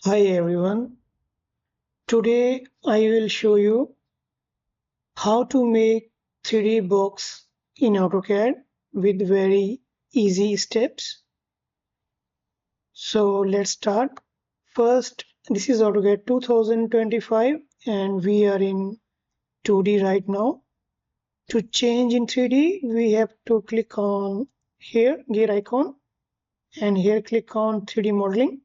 Hi everyone, today I will show you how to make 3D box in AutoCAD with very easy steps. So let's start. First, this is AutoCAD 2025 and we are in 2D right now. To change in 3D, we have to click on here, gear icon, and here click on 3D modeling.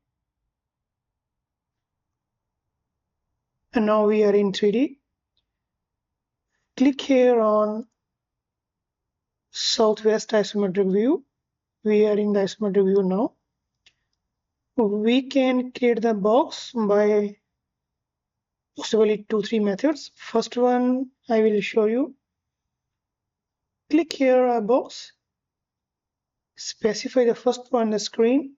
And now we are in 3D. Click here on Southwest isometric view. We are in the isometric view now. We can create the box by possibly 2-3 methods. First one I will show you. Click here a box. Specify the first one on the screen.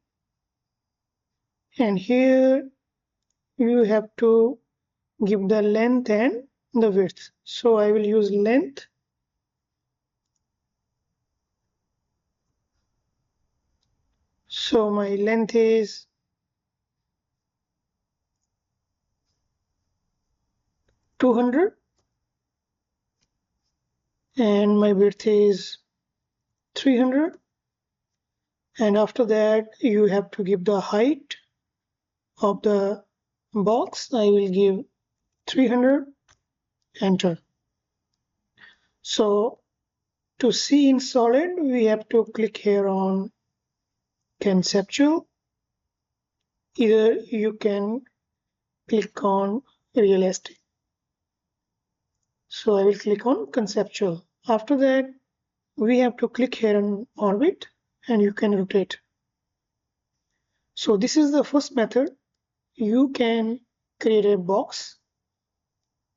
And here you have to give the length and the width. So I will use length. So my length is 200 and my width is 300. And after that you have to give the height of the box. I will give 300, enter. So to see in solid, we have to click here on conceptual. Either you can click on realistic. So I will click on conceptual. After that, we have to click here on orbit and you can rotate. So this is the first method. You can create a box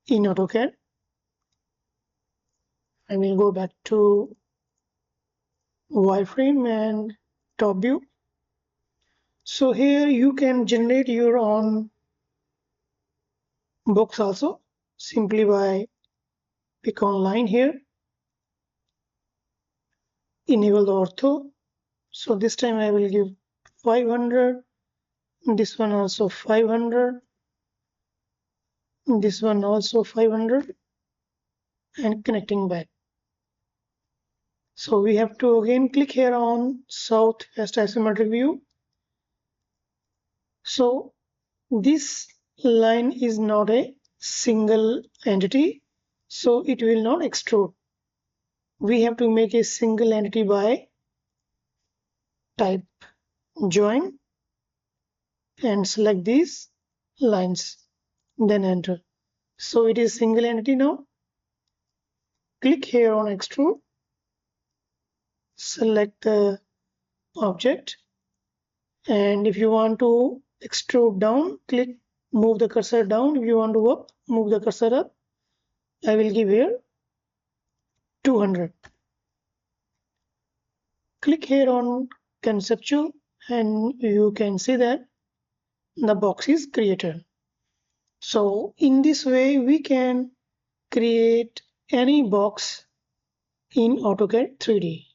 in AutoCAD. I will go back to wireframe and top view. So here you can generate your own box also simply by pick on line here, enable the ortho. So this time I will give 500, this one also 500, this one also 500, and connecting back. So we have to again click here on Southwest isometric view. So this line is not a single entity, so it will not extrude. We have to make a single entity by type join and select these lines, then enter. So it is single entity now. Click here on extrude, select the object, and if you want to extrude down, click move the cursor down. If you want to up, move the cursor up. I will give here 200. Click here on conceptual and you can see that the box is created. So in this way we can create any box in AutoCAD 3D.